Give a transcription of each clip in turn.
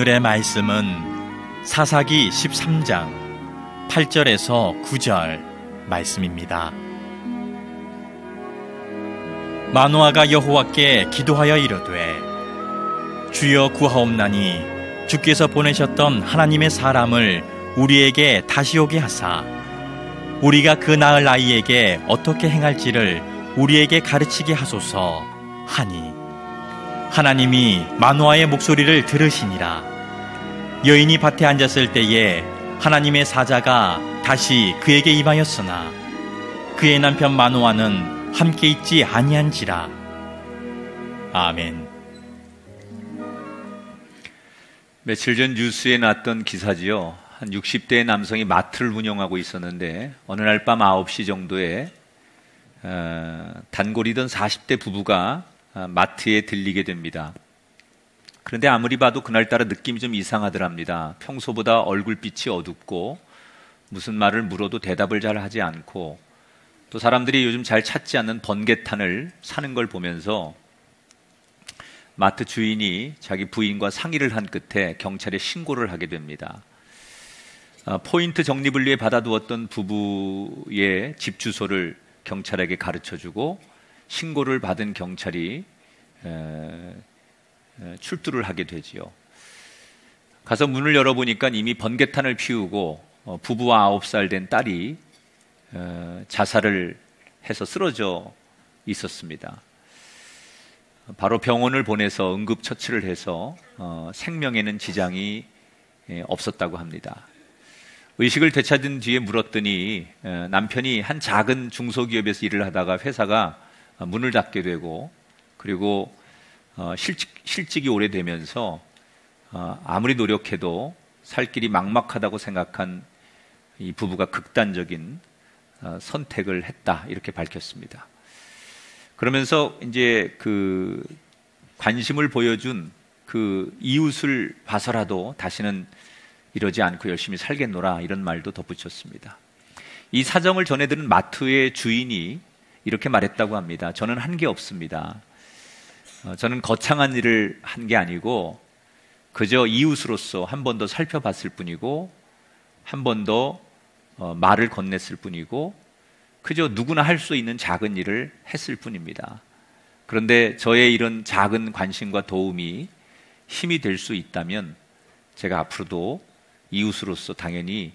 오늘의 말씀은 사사기 13장 8절에서 9절 말씀입니다. 마노아가 여호와께 기도하여 이르되 주여 구하옵나니 주께서 보내셨던 하나님의 사람을 우리에게 다시 오게 하사 우리가 그 낳을 아이에게 어떻게 행할지를 우리에게 가르치게 하소서 하니 하나님이 마노아의 목소리를 들으시니라. 여인이 밭에 앉았을 때에 하나님의 사자가 다시 그에게 임하였으나 그의 남편 마노아는 함께 있지 아니한지라. 아멘. 며칠 전 뉴스에 났던 기사지요. 한 60대의 남성이 마트를 운영하고 있었는데 어느 날 밤 9시 정도에 단골이던 40대 부부가 마트에 들리게 됩니다. 그런데 아무리 봐도 그날따라 느낌이 좀 이상하더랍니다. 평소보다 얼굴빛이 어둡고 무슨 말을 물어도 대답을 잘 하지 않고 또 사람들이 요즘 잘 찾지 않는 번개탄을 사는 걸 보면서 마트 주인이 자기 부인과 상의를 한 끝에 경찰에 신고를 하게 됩니다. 포인트 적립을 위해 받아두었던 부부의 집 주소를 경찰에게 가르쳐주고 신고를 받은 경찰이 출두를 하게 되지요. 가서 문을 열어보니까 이미 번개탄을 피우고 부부와 9살 된 딸이 자살을 해서 쓰러져 있었습니다. 바로 병원을 보내서 응급처치를 해서 생명에는 지장이 없었다고 합니다. 의식을 되찾은 뒤에 물었더니 남편이 한 작은 중소기업에서 일을 하다가 회사가 문을 닫게 되고 그리고 실직이 오래되면서 아무리 노력해도 살 길이 막막하다고 생각한 이 부부가 극단적인 선택을 했다 이렇게 밝혔습니다. 그러면서 이제 그 관심을 보여준 그 이웃을 봐서라도 다시는 이러지 않고 열심히 살겠노라 이런 말도 덧붙였습니다. 이 사정을 전해들은 마트의 주인이 이렇게 말했다고 합니다. 저는 한 게 없습니다. 저는 거창한 일을 한 게 아니고 그저 이웃으로서 한 번 더 살펴봤을 뿐이고 한 번 더 말을 건넸을 뿐이고 그저 누구나 할 수 있는 작은 일을 했을 뿐입니다. 그런데 저의 이런 작은 관심과 도움이 힘이 될 수 있다면 제가 앞으로도 이웃으로서 당연히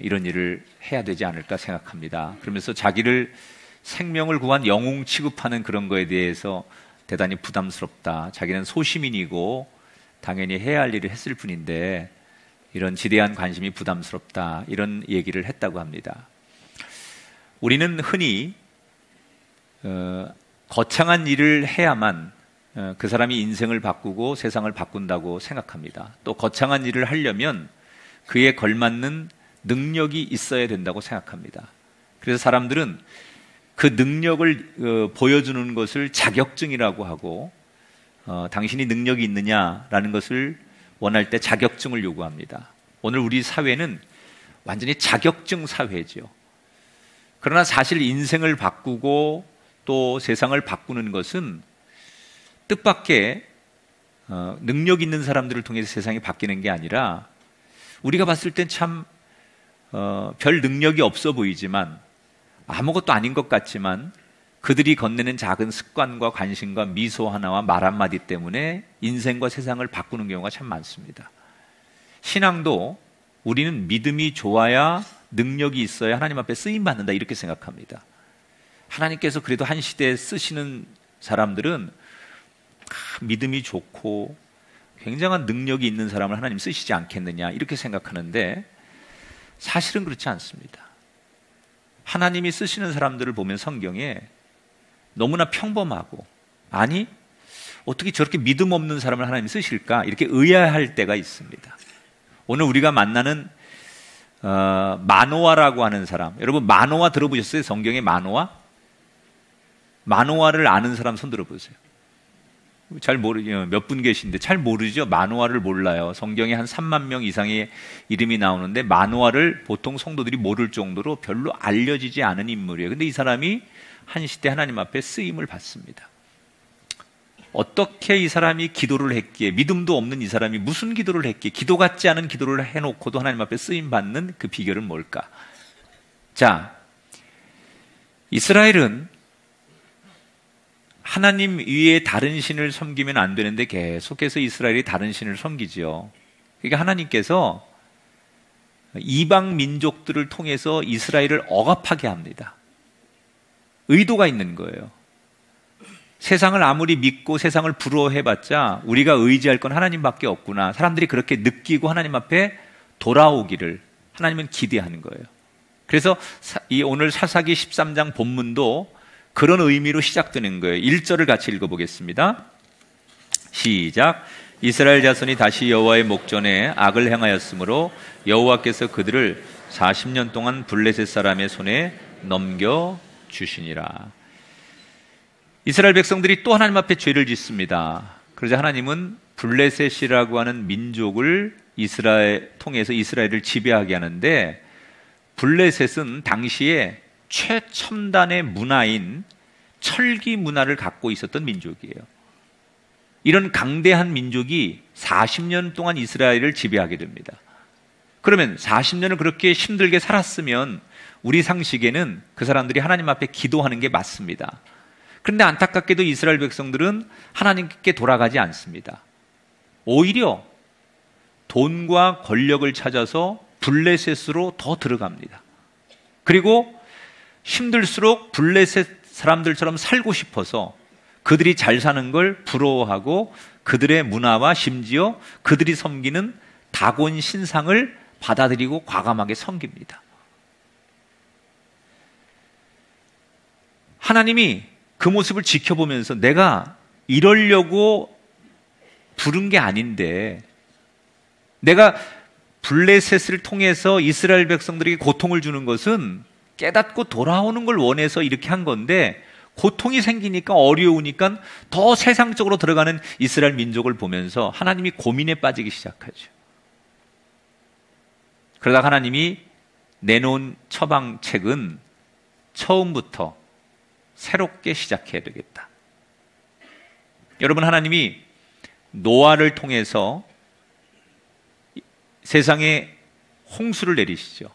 이런 일을 해야 되지 않을까 생각합니다. 그러면서 자기를 생명을 구한 영웅 취급하는 그런 거에 대해서 대단히 부담스럽다. 자기는 소시민이고 당연히 해야 할 일을 했을 뿐인데 이런 지대한 관심이 부담스럽다. 이런 얘기를 했다고 합니다. 우리는 흔히 거창한 일을 해야만 그 사람이 인생을 바꾸고 세상을 바꾼다고 생각합니다. 또 거창한 일을 하려면 그에 걸맞는 능력이 있어야 된다고 생각합니다. 그래서 사람들은 그 능력을 보여주는 것을 자격증이라고 하고 당신이 능력이 있느냐라는 것을 원할 때 자격증을 요구합니다. 오늘 우리 사회는 완전히 자격증 사회죠. 그러나 사실 인생을 바꾸고 또 세상을 바꾸는 것은 뜻밖의 능력 있는 사람들을 통해서 세상이 바뀌는 게 아니라 우리가 봤을 땐 참 별 능력이 없어 보이지만 아무것도 아닌 것 같지만 그들이 건네는 작은 습관과 관심과 미소 하나와 말 한마디 때문에 인생과 세상을 바꾸는 경우가 참 많습니다. 신앙도 우리는 믿음이 좋아야 능력이 있어야 하나님 앞에 쓰임받는다 이렇게 생각합니다. 하나님께서 그래도 한 시대에 쓰시는 사람들은 믿음이 좋고 굉장한 능력이 있는 사람을 하나님 쓰시지 않겠느냐 이렇게 생각하는데 사실은 그렇지 않습니다. 하나님이 쓰시는 사람들을 보면 성경에 너무나 평범하고 아니 어떻게 저렇게 믿음 없는 사람을 하나님이 쓰실까 이렇게 의아해할 때가 있습니다. 오늘 우리가 만나는 마노아라고 하는 사람, 여러분 마노아 들어보셨어요? 성경에 마노아? 마노아를 아는 사람 손 들어보세요. 잘 모르죠. 몇 분 계신데 잘 모르죠. 마노아를 몰라요. 성경에 한 3만 명 이상의 이름이 나오는데 마노아를 보통 성도들이 모를 정도로 별로 알려지지 않은 인물이에요. 근데 이 사람이 한 시대 하나님 앞에 쓰임을 받습니다. 어떻게 이 사람이 기도를 했기에, 믿음도 없는 이 사람이 무슨 기도를 했기에 기도 같지 않은 기도를 해놓고도 하나님 앞에 쓰임받는 그 비결은 뭘까? 자, 이스라엘은 하나님 위에 다른 신을 섬기면 안 되는데 계속해서 이스라엘이 다른 신을 섬기지요. 그러니까 하나님께서 이방 민족들을 통해서 이스라엘을 억압하게 합니다. 의도가 있는 거예요. 세상을 아무리 믿고 세상을 부러워해봤자 우리가 의지할 건 하나님밖에 없구나. 사람들이 그렇게 느끼고 하나님 앞에 돌아오기를 하나님은 기대하는 거예요. 그래서 이 오늘 사사기 13장 본문도 그런 의미로 시작되는 거예요. 1절을 같이 읽어보겠습니다. 시작. 이스라엘 자손이 다시 여호와의 목전에 악을 행하였으므로 여호와께서 그들을 40년 동안 블레셋 사람의 손에 넘겨주시니라. 이스라엘 백성들이 또 하나님 앞에 죄를 짓습니다. 그러자 하나님은 블레셋이라고 하는 민족을 통해서 이스라엘을 지배하게 하는데, 블레셋은 당시에 최첨단의 문화인 철기 문화를 갖고 있었던 민족이에요. 이런 강대한 민족이 40년 동안 이스라엘을 지배하게 됩니다. 그러면 40년을 그렇게 힘들게 살았으면 우리 상식에는 그 사람들이 하나님 앞에 기도하는 게 맞습니다. 그런데 안타깝게도 이스라엘 백성들은 하나님께 돌아가지 않습니다. 오히려 돈과 권력을 찾아서 블레셋으로 더 들어갑니다. 그리고 힘들수록 블레셋 사람들처럼 살고 싶어서 그들이 잘 사는 걸 부러워하고 그들의 문화와 심지어 그들이 섬기는 다곤 신상을 받아들이고 과감하게 섬깁니다. 하나님이 그 모습을 지켜보면서 내가 이러려고 부른 게 아닌데, 내가 블레셋을 통해서 이스라엘 백성들에게 고통을 주는 것은 깨닫고 돌아오는 걸 원해서 이렇게 한 건데, 고통이 생기니까 어려우니까 더 세상적으로 들어가는 이스라엘 민족을 보면서 하나님이 고민에 빠지기 시작하죠. 그러다가 하나님이 내놓은 처방책은 처음부터 새롭게 시작해야 되겠다. 여러분, 하나님이 노아를 통해서 세상에 홍수를 내리시죠.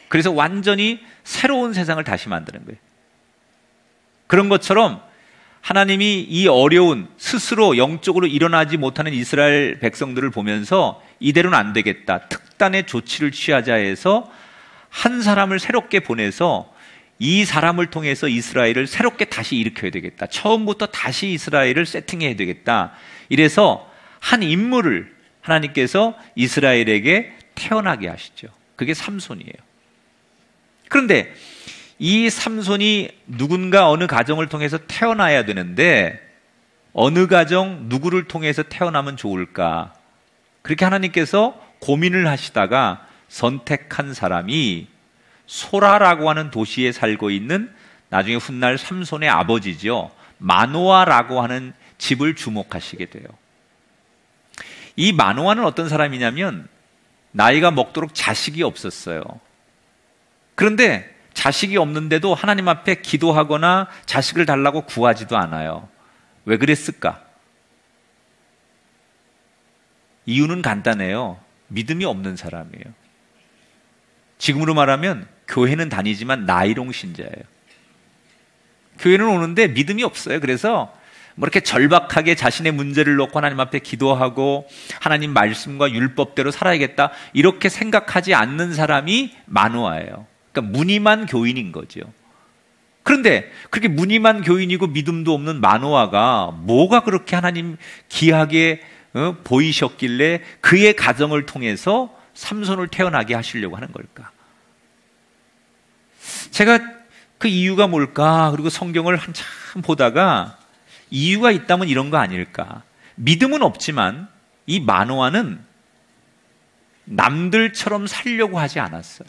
그래서 완전히 새로운 세상을 다시 만드는 거예요. 그런 것처럼 하나님이 이 어려운, 스스로 영적으로 일어나지 못하는 이스라엘 백성들을 보면서 이대로는 안 되겠다, 특단의 조치를 취하자 해서 한 사람을 새롭게 보내서 이 사람을 통해서 이스라엘을 새롭게 다시 일으켜야 되겠다, 처음부터 다시 이스라엘을 세팅해야 되겠다, 이래서 한 인물을 하나님께서 이스라엘에게 태어나게 하시죠. 그게 삼손이에요. 그런데 이 삼손이 누군가 어느 가정을 통해서 태어나야 되는데 어느 가정 누구를 통해서 태어나면 좋을까? 그렇게 하나님께서 고민을 하시다가 선택한 사람이 소라라고 하는 도시에 살고 있는 나중에 훗날 삼손의 아버지죠. 마노아라고 하는 집을 주목하시게 돼요. 이 마노아는 어떤 사람이냐면 나이가 먹도록 자식이 없었어요. 그런데 자식이 없는데도 하나님 앞에 기도하거나 자식을 달라고 구하지도 않아요. 왜 그랬을까? 이유는 간단해요. 믿음이 없는 사람이에요. 지금으로 말하면 교회는 다니지만 나이롱 신자예요. 교회는 오는데 믿음이 없어요. 그래서 뭐 이렇게 절박하게 자신의 문제를 놓고 하나님 앞에 기도하고 하나님 말씀과 율법대로 살아야겠다, 이렇게 생각하지 않는 사람이 마노아예요. 그러니까 무늬만 교인인 거죠. 그런데 그렇게 무늬만 교인이고 믿음도 없는 마노아가 뭐가 그렇게 하나님 귀하게 보이셨길래 그의 가정을 통해서 삼손을 태어나게 하시려고 하는 걸까? 제가 그 이유가 뭘까? 그리고 성경을 한참 보다가 이유가 있다면 이런 거 아닐까? 믿음은 없지만 이 마노아는 남들처럼 살려고 하지 않았어요.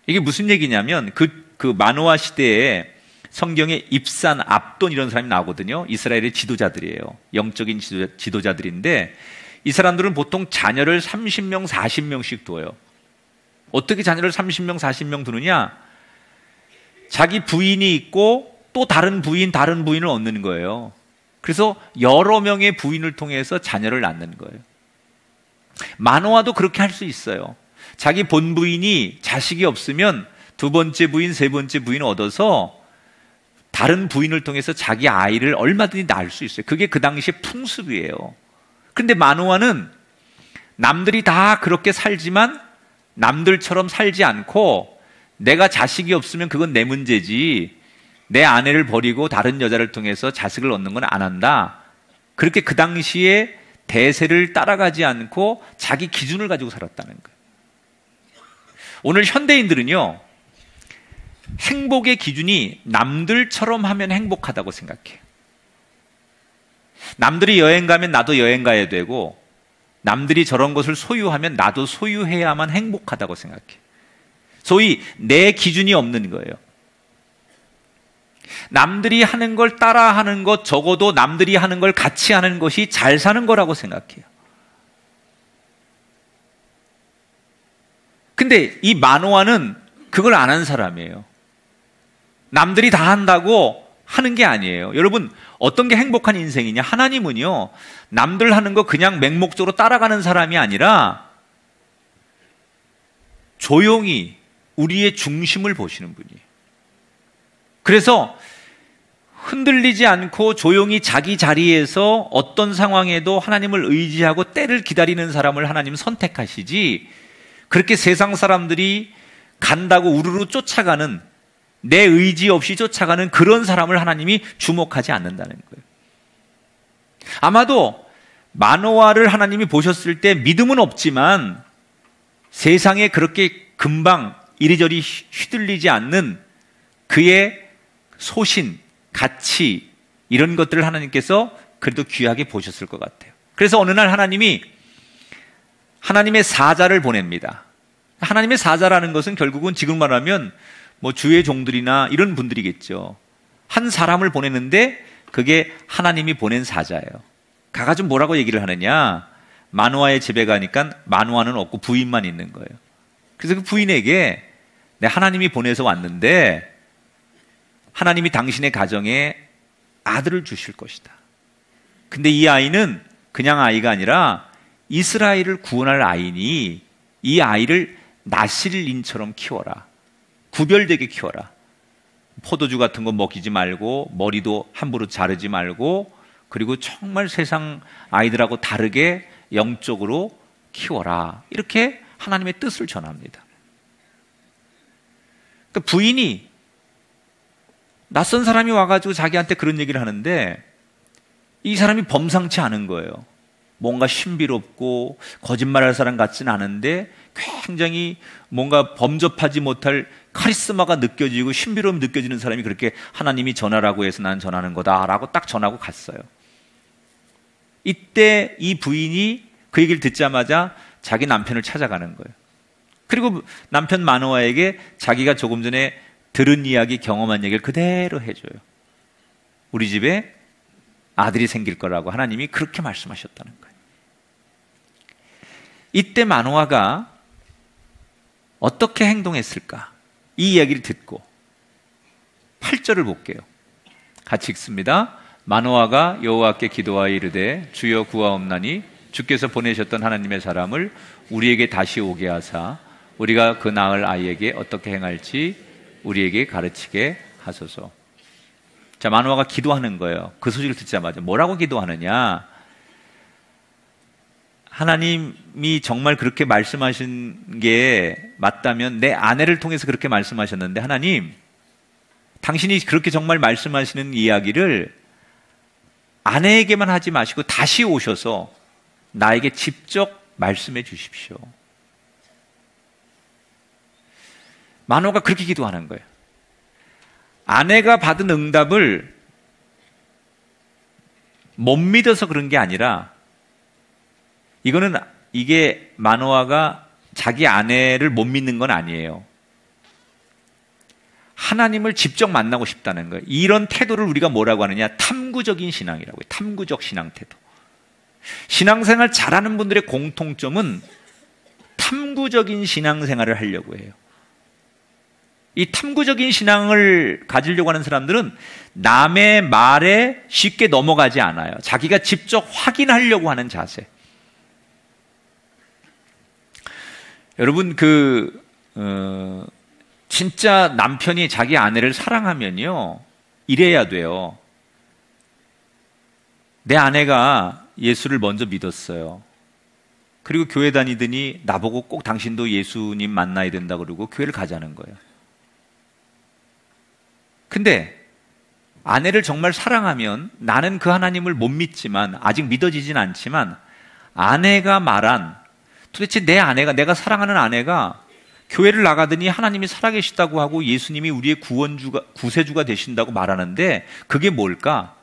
이게 무슨 얘기냐면 그 마노아 시대에 성경에 입산, 압돈 이런 사람이 나오거든요. 이스라엘의 지도자들이에요. 영적인 지도자들인데 이 사람들은 보통 자녀를 30명, 40명씩 둬요. 어떻게 자녀를 30명, 40명 두느냐? 자기 부인이 있고 또 다른 부인을 얻는 거예요. 그래서 여러 명의 부인을 통해서 자녀를 낳는 거예요. 마노아도 그렇게 할 수 있어요. 자기 본부인이 자식이 없으면 두 번째 부인, 세 번째 부인을 얻어서 다른 부인을 통해서 자기 아이를 얼마든지 낳을 수 있어요. 그게 그 당시의 풍습이에요. 그런데 마노아는 남들이 다 그렇게 살지만 남들처럼 살지 않고 내가 자식이 없으면 그건 내 문제지, 내 아내를 버리고 다른 여자를 통해서 자식을 얻는 건 안 한다. 그렇게 그 당시에 대세를 따라가지 않고 자기 기준을 가지고 살았다는 거예요. 오늘 현대인들은요, 행복의 기준이 남들처럼 하면 행복하다고 생각해요. 남들이 여행 가면 나도 여행 가야 되고, 남들이 저런 것을 소유하면 나도 소유해야만 행복하다고 생각해요. 소위 내 기준이 없는 거예요. 남들이 하는 걸 따라하는 것, 적어도 남들이 하는 걸 같이 하는 것이 잘 사는 거라고 생각해요. 근데 이 마노아는 그걸 안 한 사람이에요. 남들이 다 한다고 하는 게 아니에요. 여러분, 어떤 게 행복한 인생이냐? 하나님은요, 남들 하는 거 그냥 맹목적으로 따라가는 사람이 아니라 조용히 우리의 중심을 보시는 분이에요. 그래서 흔들리지 않고 조용히 자기 자리에서 어떤 상황에도 하나님을 의지하고 때를 기다리는 사람을 하나님은 선택하시지, 그렇게 세상 사람들이 간다고 우르르 쫓아가는, 내 의지 없이 쫓아가는 그런 사람을 하나님이 주목하지 않는다는 거예요. 아마도 마노아를 하나님이 보셨을 때 믿음은 없지만 세상에 그렇게 금방 이리저리 휘둘리지 않는 그의 소신, 가치, 이런 것들을 하나님께서 그래도 귀하게 보셨을 것 같아요. 그래서 어느 날 하나님이 하나님의 사자를 보냅니다. 하나님의 사자라는 것은 결국은 지금 말하면 뭐 주의 종들이나 이런 분들이겠죠. 한 사람을 보냈는데 그게 하나님이 보낸 사자예요. 가가지고 뭐라고 얘기를 하느냐? 마노아의 집에 가니까 마노아는 없고 부인만 있는 거예요. 그래서 그 부인에게 내 하나님이 보내서 왔는데 하나님이 당신의 가정에 아들을 주실 것이다. 근데 이 아이는 그냥 아이가 아니라 이스라엘을 구원할 아이니 이 아이를 나실인처럼 키워라. 구별되게 키워라. 포도주 같은 거 먹이지 말고 머리도 함부로 자르지 말고, 그리고 정말 세상 아이들하고 다르게 영적으로 키워라. 이렇게 하나님의 뜻을 전합니다. 그러니까 부인이, 낯선 사람이 와가지고 자기한테 그런 얘기를 하는데 이 사람이 범상치 않은 거예요. 뭔가 신비롭고 거짓말할 사람 같지는 않은데 굉장히 뭔가 범접하지 못할 카리스마가 느껴지고 신비로움이 느껴지는 사람이 그렇게 하나님이 전하라고 해서 난 전하는 거다라고 딱 전하고 갔어요. 이때 이 부인이 그 얘기를 듣자마자 자기 남편을 찾아가는 거예요. 그리고 남편 마노아에게 자기가 조금 전에 들은 이야기, 경험한 얘기를 그대로 해줘요. 우리 집에 아들이 생길 거라고 하나님이 그렇게 말씀하셨다는 거예요. 이때 마노아가 어떻게 행동했을까? 이 이야기를 듣고 8절을 볼게요. 같이 읽습니다. 마노아가 여호와께 기도하여 이르되 주여 구하옵나니 주께서 보내셨던 하나님의 사람을 우리에게 다시 오게 하사 우리가 그 낳을 아이에게 어떻게 행할지 우리에게 가르치게 하소서. 자, 마노아가 기도하는 거예요. 그 소식을 듣자마자 뭐라고 기도하느냐? 하나님이 정말 그렇게 말씀하신 게 맞다면 내 아내를 통해서 그렇게 말씀하셨는데 하나님, 당신이 그렇게 정말 말씀하시는 이야기를 아내에게만 하지 마시고 다시 오셔서 나에게 직접 말씀해 주십시오. 마노아가 그렇게 기도하는 거예요. 아내가 받은 응답을 못 믿어서 그런 게 아니라 이게 마노아가 자기 아내를 못 믿는 건 아니에요. 하나님을 직접 만나고 싶다는 거예요. 이런 태도를 우리가 뭐라고 하느냐? 탐구적인 신앙이라고 해요. 탐구적 신앙 태도. 신앙생활 잘하는 분들의 공통점은 탐구적인 신앙생활을 하려고 해요. 이 탐구적인 신앙을 가지려고 하는 사람들은 남의 말에 쉽게 넘어가지 않아요. 자기가 직접 확인하려고 하는 자세. 여러분, 진짜 남편이 자기 아내를 사랑하면요, 이래야 돼요. 내 아내가 예수를 먼저 믿었어요. 그리고 교회 다니더니 나보고 꼭 당신도 예수님 만나야 된다 그러고 교회를 가자는 거예요. 근데 아내를 정말 사랑하면 나는 그 하나님을 못 믿지만, 아직 믿어지진 않지만, 아내가 말한, 도대체 내 아내가, 내가 사랑하는 아내가 교회를 나가더니 하나님이 살아계시다고 하고 예수님이 우리의 구세주가 되신다고 말하는데 그게 뭘까?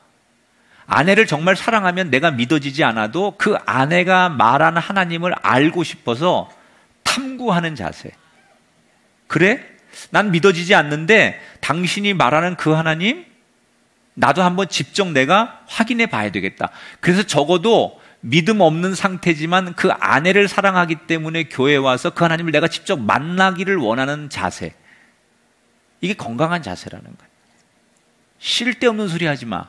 아내를 정말 사랑하면 내가 믿어지지 않아도 그 아내가 말하는 하나님을 알고 싶어서 탐구하는 자세. 그래? 난 믿어지지 않는데 당신이 말하는 그 하나님, 나도 한번 직접 내가 확인해 봐야 되겠다. 그래서 적어도 믿음 없는 상태지만 그 아내를 사랑하기 때문에 교회에 와서 그 하나님을 내가 직접 만나기를 원하는 자세. 이게 건강한 자세라는 거예요. 쓸데없는 소리 하지 마.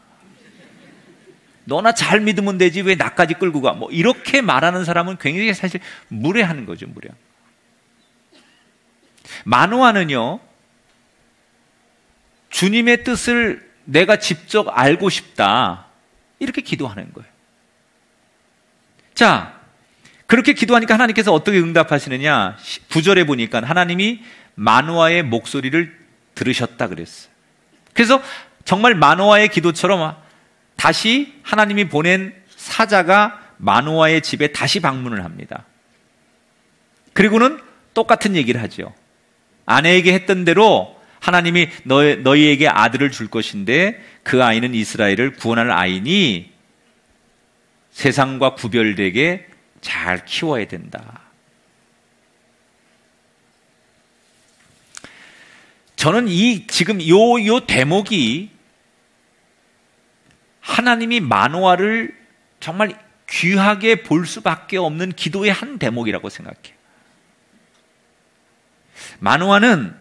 너나 잘 믿으면 되지 왜 나까지 끌고 가. 뭐 이렇게 말하는 사람은 굉장히 사실 무례한 거죠. 무례. 마노아는요, 주님의 뜻을 내가 직접 알고 싶다, 이렇게 기도하는 거예요. 자, 그렇게 기도하니까 하나님께서 어떻게 응답하시느냐? 9절에 보니까 하나님이 마노아의 목소리를 들으셨다 그랬어요. 그래서 정말 마노아의 기도처럼 다시 하나님이 보낸 사자가 마노아의 집에 다시 방문을 합니다. 그리고는 똑같은 얘기를 하죠. 아내에게 했던 대로 하나님이 너희에게 아들을 줄 것인데 그 아이는 이스라엘을 구원할 아이니 세상과 구별되게 잘 키워야 된다. 저는 지금 요 대목이 하나님이 마노아를 정말 귀하게 볼 수밖에 없는 기도의 한 대목이라고 생각해요. 마노아는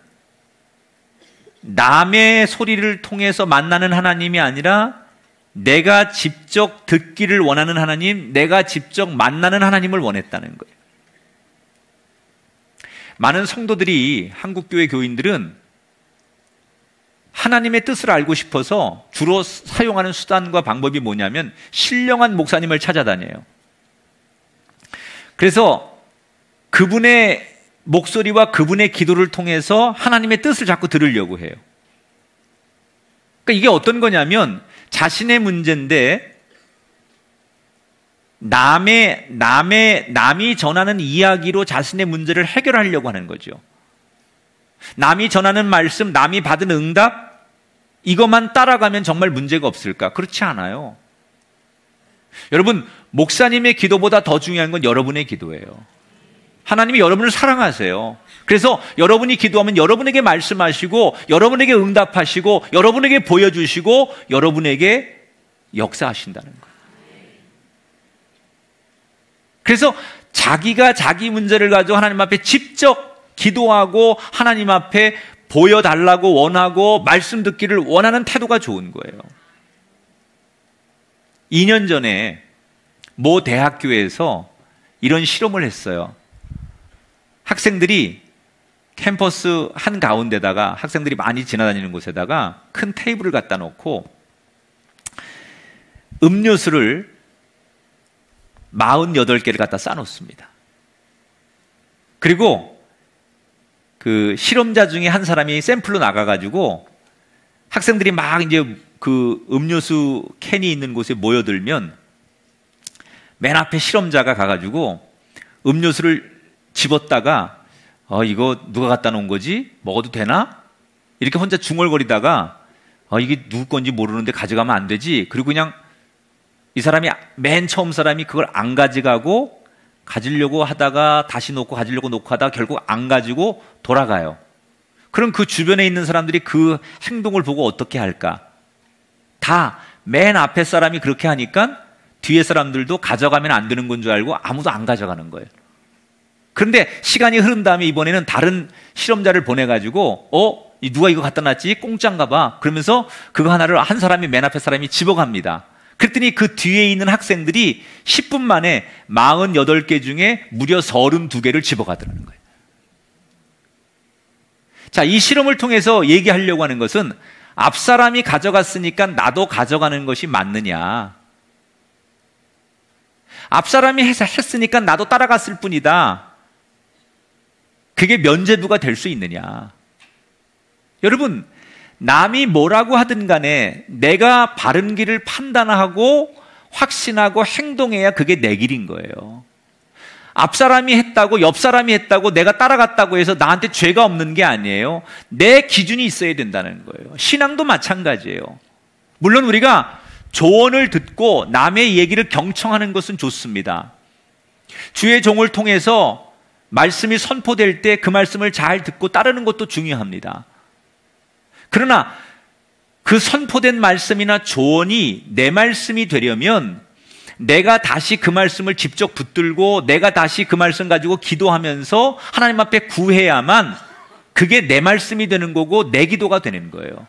남의 소리를 통해서 만나는 하나님이 아니라 내가 직접 듣기를 원하는 하나님, 내가 직접 만나는 하나님을 원했다는 거예요. 많은 성도들이, 한국교회 교인들은 하나님의 뜻을 알고 싶어서 주로 사용하는 수단과 방법이 뭐냐면 신령한 목사님을 찾아다녀요. 그래서 그분의 목소리와 그분의 기도를 통해서 하나님의 뜻을 자꾸 들으려고 해요. 그러니까 이게 어떤 거냐면 자신의 문제인데 남이 전하는 이야기로 자신의 문제를 해결하려고 하는 거죠. 남이 전하는 말씀, 남이 받은 응답, 이것만 따라가면 정말 문제가 없을까? 그렇지 않아요. 여러분, 목사님의 기도보다 더 중요한 건 여러분의 기도예요. 하나님이 여러분을 사랑하세요. 그래서 여러분이 기도하면 여러분에게 말씀하시고 여러분에게 응답하시고 여러분에게 보여주시고 여러분에게 역사하신다는 거예요. 그래서 자기가 자기 문제를 가지고 하나님 앞에 직접 기도하고 하나님 앞에 보여달라고 원하고 말씀 듣기를 원하는 태도가 좋은 거예요. 2년 전에 모 대학교에서 이런 실험을 했어요. 학생들이 캠퍼스 한가운데다가, 학생들이 많이 지나다니는 곳에다가 큰 테이블을 갖다 놓고 음료수를 48개를 갖다 쌓아놓습니다. 그리고 그 실험자 중에 한 사람이 샘플로 나가가지고 학생들이 막 이제 그 음료수 캔이 있는 곳에 모여들면 맨 앞에 실험자가 가가지고 음료수를 집었다가 이거 누가 갖다 놓은 거지? 먹어도 되나? 이렇게 혼자 중얼거리다가 이게 누구 건지 모르는데 가져가면 안 되지. 그리고 그냥 이 사람이 맨 처음 사람이 그걸 안 가져가고 가지려고 하다가 다시 놓고 가지려고 놓고 하다가 결국 안 가지고 돌아가요. 그럼 그 주변에 있는 사람들이 그 행동을 보고 어떻게 할까? 다 맨 앞에 사람이 그렇게 하니까 뒤에 사람들도 가져가면 안 되는 건 줄 알고 아무도 안 가져가는 거예요. 그런데 시간이 흐른 다음에 이번에는 다른 실험자를 보내가지고 누가 이거 갖다 놨지? 공짜인가 봐. 그러면서 그거 하나를 한 사람이, 맨 앞에 사람이 집어갑니다. 그랬더니 그 뒤에 있는 학생들이 10분 만에 48개 중에 무려 32개를 집어가더라는 거예요. 자, 이 실험을 통해서 얘기하려고 하는 것은 앞사람이 가져갔으니까 나도 가져가는 것이 맞느냐. 앞사람이 했으니까 나도 따라갔을 뿐이다. 그게 면죄부가 될 수 있느냐. 여러분, 남이 뭐라고 하든 간에 내가 바른 길을 판단하고 확신하고 행동해야 그게 내 길인 거예요. 앞사람이 했다고, 옆사람이 했다고, 내가 따라갔다고 해서 나한테 죄가 없는 게 아니에요. 내 기준이 있어야 된다는 거예요. 신앙도 마찬가지예요. 물론 우리가 조언을 듣고 남의 얘기를 경청하는 것은 좋습니다. 주의 종을 통해서 말씀이 선포될 때 그 말씀을 잘 듣고 따르는 것도 중요합니다. 그러나 그 선포된 말씀이나 조언이 내 말씀이 되려면 내가 다시 그 말씀을 직접 붙들고 내가 다시 그 말씀 가지고 기도하면서 하나님 앞에 구해야만 그게 내 말씀이 되는 거고 내 기도가 되는 거예요.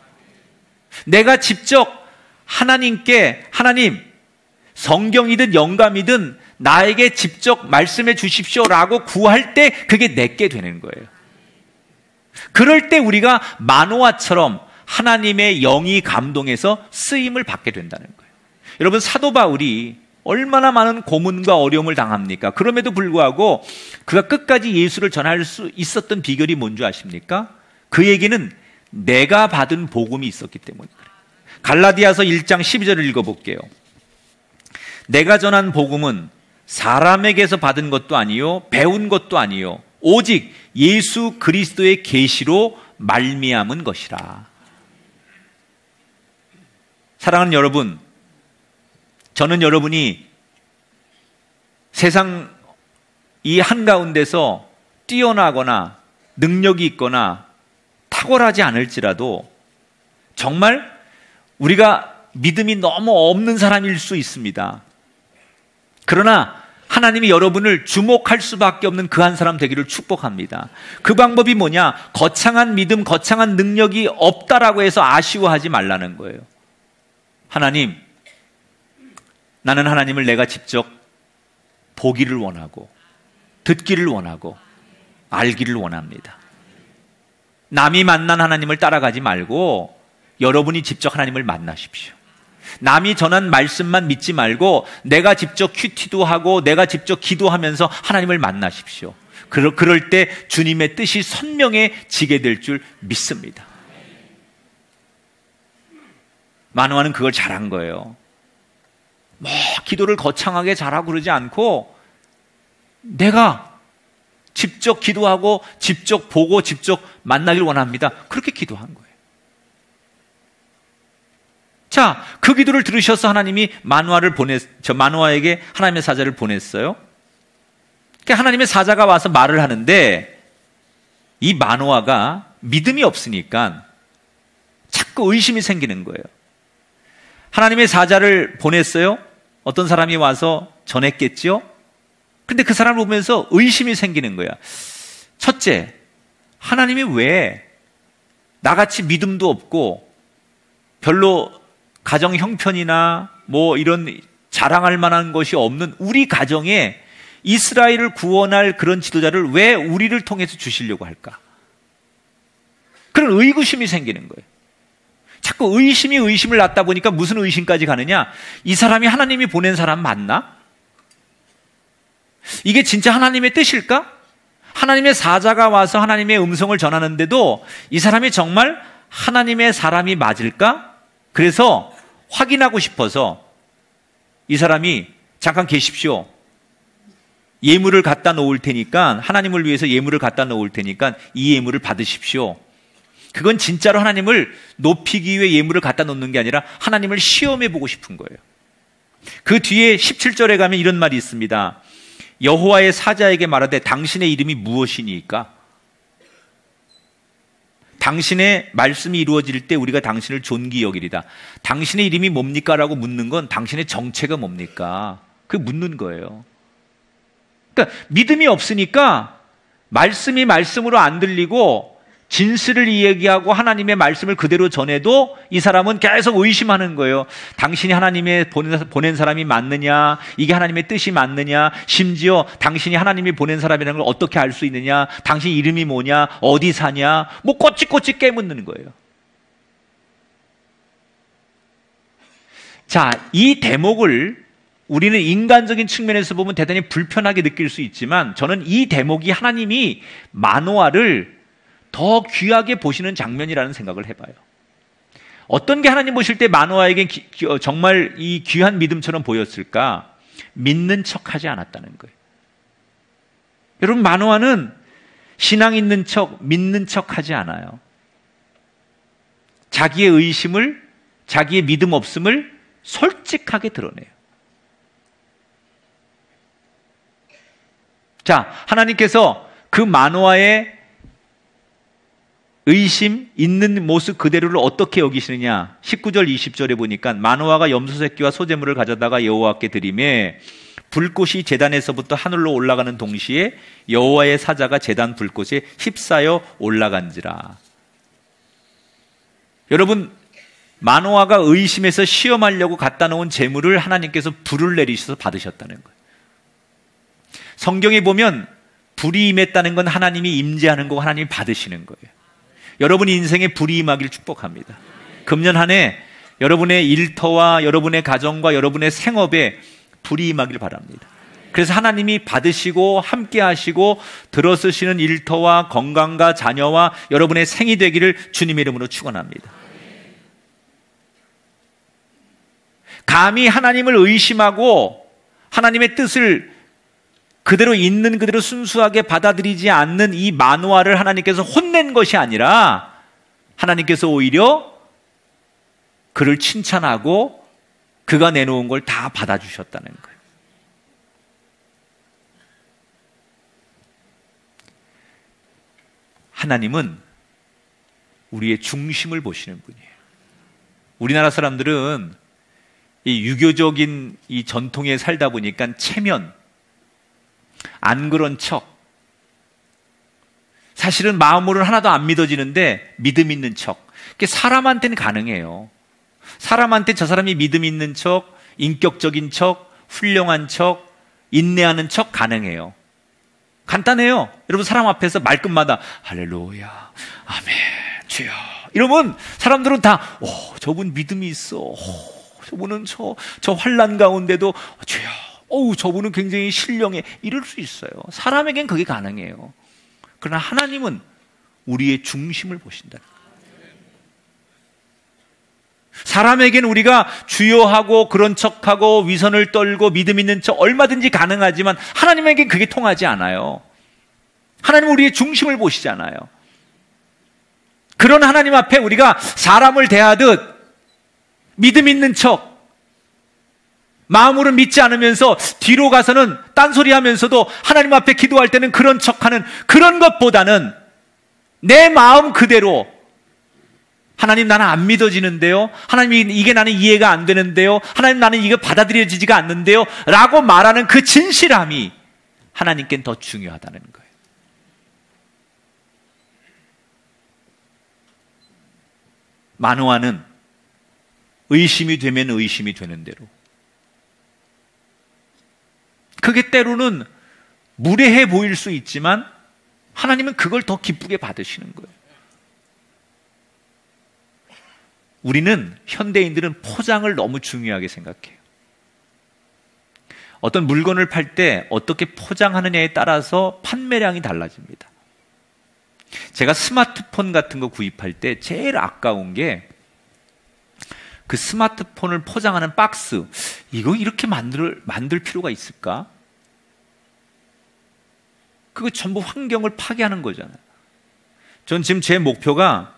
내가 직접 하나님께, 하나님, 성경이든 영감이든 나에게 직접 말씀해 주십시오라고 구할 때 그게 내게 되는 거예요. 그럴 때 우리가 마노아처럼 하나님의 영이 감동해서 쓰임을 받게 된다는 거예요. 여러분, 사도 바울이 얼마나 많은 고문과 어려움을 당합니까? 그럼에도 불구하고 그가 끝까지 예수를 전할 수 있었던 비결이 뭔지 아십니까? 그에게는 내가 받은 복음이 있었기 때문에 그래요. 갈라디아서 1장 12절을 읽어볼게요. 내가 전한 복음은 사람에게서 받은 것도 아니요 배운 것도 아니요 오직 예수 그리스도의 계시로 말미암은 것이라. 사랑하는 여러분, 저는 여러분이 세상 이 한가운데서 뛰어나거나 능력이 있거나 탁월하지 않을지라도 정말 우리가 믿음이 너무 없는 사람일 수 있습니다. 그러나 하나님이 여러분을 주목할 수밖에 없는 그 한 사람 되기를 축복합니다. 그 방법이 뭐냐? 거창한 믿음, 거창한 능력이 없다라고 해서 아쉬워하지 말라는 거예요. 하나님, 나는 하나님을 내가 직접 보기를 원하고 듣기를 원하고 알기를 원합니다. 남이 만난 하나님을 따라가지 말고 여러분이 직접 하나님을 만나십시오. 남이 전한 말씀만 믿지 말고 내가 직접 큐티도 하고 내가 직접 기도하면서 하나님을 만나십시오. 그럴 때 주님의 뜻이 선명해지게 될 줄 믿습니다. 마노아는 그걸 잘한 거예요. 뭐 기도를 거창하게 잘하고 그러지 않고 내가 직접 기도하고 직접 보고 직접 만나길 원합니다. 그렇게 기도한 거예요. 자, 그 기도를 들으셔서 하나님이 마노아에게 하나님의 사자를 보냈어요. 그러니까 하나님의 사자가 와서 말을 하는데 이 마노아가 믿음이 없으니까 자꾸 의심이 생기는 거예요. 하나님의 사자를 보냈어요. 어떤 사람이 와서 전했겠죠. 근데 그 사람을 보면서 의심이 생기는 거야. 첫째, 하나님이 왜 나같이 믿음도 없고 별로 가정 형편이나 뭐 이런 자랑할 만한 것이 없는 우리 가정에 이스라엘을 구원할 그런 지도자를 왜 우리를 통해서 주시려고 할까? 그런 의구심이 생기는 거예요. 자꾸 의심이 의심을 낳다 보니까 무슨 의심까지 가느냐? 이 사람이 하나님이 보낸 사람 맞나? 이게 진짜 하나님의 뜻일까? 하나님의 사자가 와서 하나님의 음성을 전하는데도 이 사람이 정말 하나님의 사람이 맞을까? 그래서 확인하고 싶어서 이 사람이 잠깐 계십시오. 예물을 갖다 놓을 테니까, 하나님을 위해서 예물을 갖다 놓을 테니까 이 예물을 받으십시오. 그건 진짜로 하나님을 높이기 위해 예물을 갖다 놓는 게 아니라 하나님을 시험해 보고 싶은 거예요. 그 뒤에 17절에 가면 이런 말이 있습니다. 여호와의 사자에게 말하되 당신의 이름이 무엇이니까? 당신의 말씀이 이루어질 때 우리가 당신을 존귀 여기리다. 당신의 이름이 뭡니까? 라고 묻는 건 당신의 정체가 뭡니까? 그게 묻는 거예요. 그러니까 믿음이 없으니까 말씀이 말씀으로 안 들리고 진실을 이야기하고 하나님의 말씀을 그대로 전해도 이 사람은 계속 의심하는 거예요. 당신이 하나님의 보낸 사람이 맞느냐? 이게 하나님의 뜻이 맞느냐? 심지어 당신이 하나님이 보낸 사람이라는 걸 어떻게 알 수 있느냐? 당신 이름이 뭐냐? 어디 사냐? 뭐 꼬치꼬치 깨묻는 거예요. 자, 이 대목을 우리는 인간적인 측면에서 보면 대단히 불편하게 느낄 수 있지만 저는 이 대목이 하나님이 마노아를 더 귀하게 보시는 장면이라는 생각을 해봐요. 어떤 게 하나님 보실 때 마노아에게 정말 이 귀한 믿음처럼 보였을까? 믿는 척하지 않았다는 거예요. 여러분, 마노아는 신앙 있는 척, 믿는 척하지 않아요. 자기의 의심을, 자기의 믿음 없음을 솔직하게 드러내요. 자, 하나님께서 그 마노아의 의심 있는 모습 그대로를 어떻게 여기시느냐? 19절 20절에 보니까 마노아가 염소 새끼와 소재물을 가져다가 여호와께 드리매 불꽃이 제단에서부터 하늘로 올라가는 동시에 여호와의 사자가 제단 불꽃에 휩싸여 올라간지라. 여러분, 마노아가 의심해서 시험하려고 갖다 놓은 재물을 하나님께서 불을 내리셔서 받으셨다는 거예요. 성경에 보면 불이 임했다는 건 하나님이 임재하는 거고 하나님이 받으시는 거예요. 여러분 인생에 불이 임하기를 축복합니다. 금년 한 해 여러분의 일터와 여러분의 가정과 여러분의 생업에 불이 임하기를 바랍니다. 그래서 하나님이 받으시고 함께 하시고 들어쓰시는 일터와 건강과 자녀와 여러분의 생이 되기를 주님의 이름으로 축원합니다. 감히 하나님을 의심하고 하나님의 뜻을 그대로 있는 그대로 순수하게 받아들이지 않는 이 마노아를 하나님께서 혼낸 것이 아니라 하나님께서 오히려 그를 칭찬하고 그가 내놓은 걸 다 받아주셨다는 거예요. 하나님은 우리의 중심을 보시는 분이에요. 우리나라 사람들은 이 유교적인 이 전통에 살다 보니까 체면, 안 그런 척, 사실은 마음으로는 하나도 안 믿어지는데 믿음 있는 척. 그게 사람한테는 가능해요. 사람한테 저 사람이 믿음 있는 척, 인격적인 척, 훌륭한 척, 인내하는 척 가능해요. 간단해요. 여러분, 사람 앞에서 말끝마다 할렐루야, 아멘, 주여 이러면 사람들은 다 저분 믿음이 있어. 저분은 저 환난 가운데도 주여, 저분은 굉장히 신령해, 이럴 수 있어요. 사람에겐 그게 가능해요. 그러나 하나님은 우리의 중심을 보신다. 사람에겐 우리가 주여하고 그런 척하고 위선을 떨고 믿음 있는 척 얼마든지 가능하지만 하나님에겐 그게 통하지 않아요. 하나님은 우리의 중심을 보시잖아요. 그런 하나님 앞에 우리가 사람을 대하듯 믿음 있는 척, 마음으로 믿지 않으면서 뒤로 가서는 딴소리 하면서도 하나님 앞에 기도할 때는 그런 척하는 그런 것보다는 내 마음 그대로 하나님, 나는 안 믿어지는데요, 하나님, 이게 나는 이해가 안 되는데요, 하나님, 나는 이거 받아들여지지가 않는데요 라고 말하는 그 진실함이 하나님께는 더 중요하다는 거예요. 마노아는 의심이 되면 의심이 되는 대로, 그게 때로는 무례해 보일 수 있지만 하나님은 그걸 더 기쁘게 받으시는 거예요. 우리는, 현대인들은 포장을 너무 중요하게 생각해요. 어떤 물건을 팔 때 어떻게 포장하느냐에 따라서 판매량이 달라집니다. 제가 스마트폰 같은 거 구입할 때 제일 아까운 게 그 스마트폰을 포장하는 박스, 이거 이렇게 만들 필요가 있을까? 그거 전부 환경을 파괴하는 거잖아요. 전 지금 제 목표가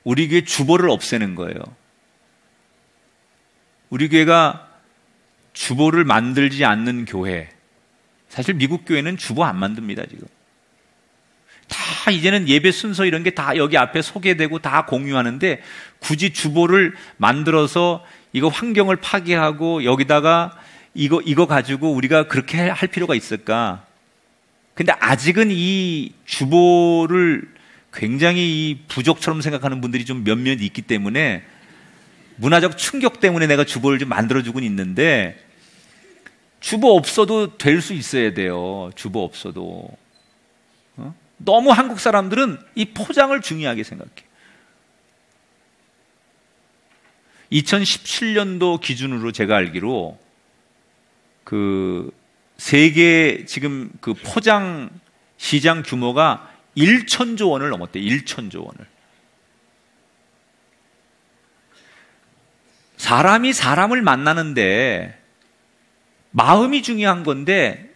우리 교회 주보를 없애는 거예요. 우리 교회가 주보를 만들지 않는 교회, 사실 미국 교회는 주보 안 만듭니다. 지금 다 이제는 예배 순서 이런 게 다 여기 앞에 소개되고 다 공유하는데 굳이 주보를 만들어서 이거 환경을 파괴하고 여기다가 이거 가지고 우리가 그렇게 할 필요가 있을까? 근데 아직은 이 주보를 굉장히 이 부족처럼 생각하는 분들이 좀 몇몇 있기 때문에 문화적 충격 때문에 내가 주보를 좀 만들어주곤 있는데, 주보 없어도 될 수 있어야 돼요. 주보 없어도. 너무 한국 사람들은 이 포장을 중요하게 생각해. 2017년도 기준으로 제가 알기로 그 세계 지금 그 포장 시장 규모가 1천조 원을 넘었대요. 1천조 원을. 사람이 사람을 만나는데 마음이 중요한 건데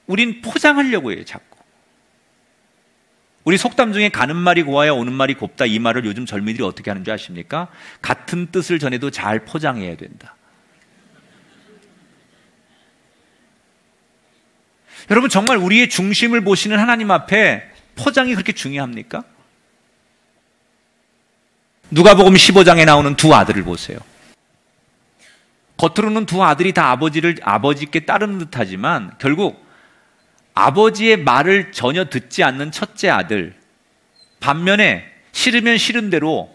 우린 포장하려고 해요, 자꾸. 우리 속담 중에 가는 말이 고와야 오는 말이 곱다, 이 말을 요즘 젊은이들이 어떻게 하는 줄 아십니까? 같은 뜻을 전해도 잘 포장해야 된다. 여러분, 정말 우리의 중심을 보시는 하나님 앞에 포장이 그렇게 중요합니까? 누가복음 15장에 나오는 두 아들을 보세요. 겉으로는 두 아들이 다 아버지께 따르는 듯하지만 결국 아버지의 말을 전혀 듣지 않는 첫째 아들, 반면에 싫으면 싫은 대로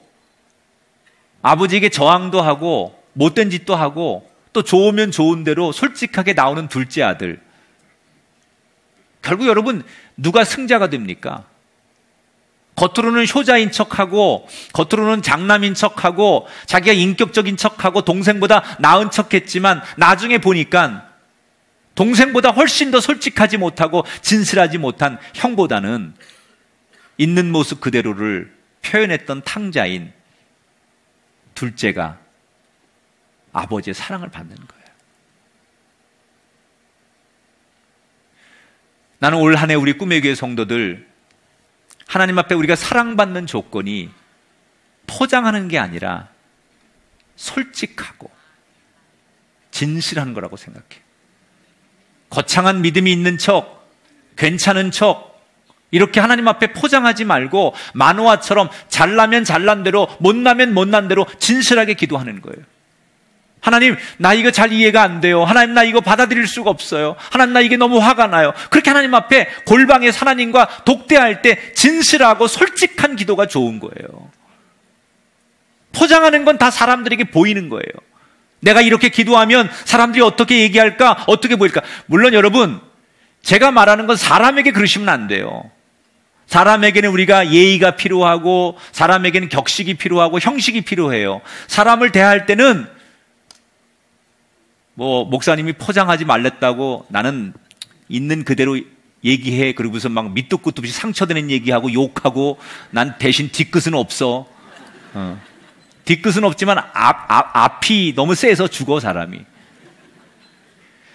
아버지에게 저항도 하고 못된 짓도 하고 또 좋으면 좋은 대로 솔직하게 나오는 둘째 아들. 결국 여러분, 누가 승자가 됩니까? 겉으로는 효자인 척하고 겉으로는 장남인 척하고 자기가 인격적인 척하고 동생보다 나은 척했지만 나중에 보니까 동생보다 훨씬 더 솔직하지 못하고 진실하지 못한 형보다는 있는 모습 그대로를 표현했던 탕자인 둘째가 아버지의 사랑을 받는 거예요. 나는 올 한 해 우리 꿈의 교회 성도들, 하나님 앞에 우리가 사랑받는 조건이 포장하는 게 아니라 솔직하고 진실한 거라고 생각해. 거창한 믿음이 있는 척, 괜찮은 척, 이렇게 하나님 앞에 포장하지 말고 마노아처럼 잘나면 잘난 대로, 못나면 못난 대로 진실하게 기도하는 거예요. 하나님, 나 이거 잘 이해가 안 돼요. 하나님, 나 이거 받아들일 수가 없어요. 하나님, 나 이게 너무 화가 나요. 그렇게 하나님 앞에 골방에서 하나님과 독대할 때 진실하고 솔직한 기도가 좋은 거예요. 포장하는 건 다 사람들에게 보이는 거예요. 내가 이렇게 기도하면 사람들이 어떻게 얘기할까? 어떻게 보일까? 물론 여러분, 제가 말하는 건 사람에게 그러시면 안 돼요. 사람에게는 우리가 예의가 필요하고 사람에게는 격식이 필요하고 형식이 필요해요. 사람을 대할 때는 목사님이 포장하지 말랬다고 나는 있는 그대로 얘기해. 그러고서 막 밑도 끝도 없이 상처되는 얘기하고 욕하고 난 대신 뒤끝은 없어. 뒤끝은 없지만 앞이 너무 세서 죽어, 사람이.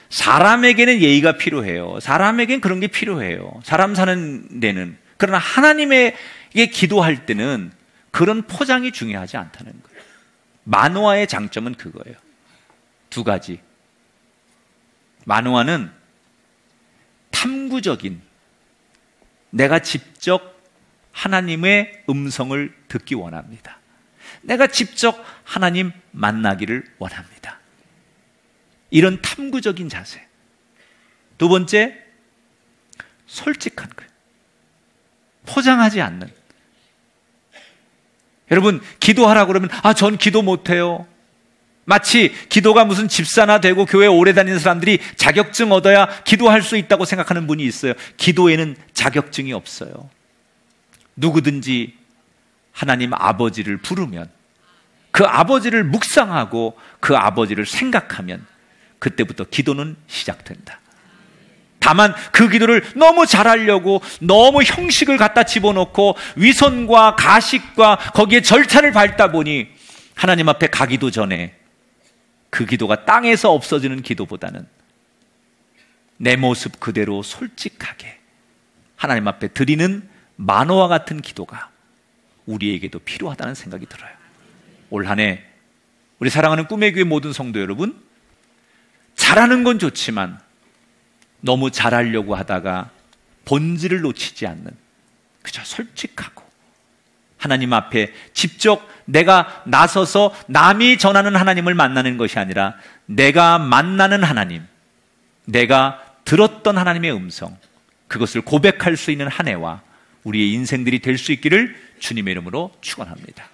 사람에게는 예의가 필요해요. 사람에게는 그런 게 필요해요. 사람 사는 데는. 그러나 하나님에게 기도할 때는 그런 포장이 중요하지 않다는 거예요. 마노아의 장점은 그거예요. 두 가지. 마노아는 탐구적인, 내가 직접 하나님의 음성을 듣기 원합니다. 내가 직접 하나님 만나기를 원합니다. 이런 탐구적인 자세. 두 번째, 솔직한 거예요. 포장하지 않는. 여러분, 기도하라고 그러면 전 기도 못해요. 마치 기도가 무슨 집사나 되고 교회 오래 다니는 사람들이 자격증 얻어야 기도할 수 있다고 생각하는 분이 있어요. 기도에는 자격증이 없어요. 누구든지 하나님 아버지를 부르면, 그 아버지를 묵상하고 그 아버지를 생각하면 그때부터 기도는 시작된다. 다만 그 기도를 너무 잘하려고 너무 형식을 갖다 집어넣고 위선과 가식과 거기에 절차를 밟다 보니 하나님 앞에 가기도 전에 그 기도가 땅에서 없어지는 기도보다는 내 모습 그대로 솔직하게 하나님 앞에 드리는 마노아 같은 기도가 우리에게도 필요하다는 생각이 들어요. 올 한 해 우리 사랑하는 꿈의 교회 모든 성도 여러분, 잘하는 건 좋지만 너무 잘하려고 하다가 본질을 놓치지 않는, 그저 솔직하고 하나님 앞에 직접 내가 나서서 남이 전하는 하나님을 만나는 것이 아니라 내가 만나는 하나님, 내가 들었던 하나님의 음성, 그것을 고백할 수 있는 한 해와 우리의 인생들이 될 수 있기를 주님의 이름으로 축원합니다.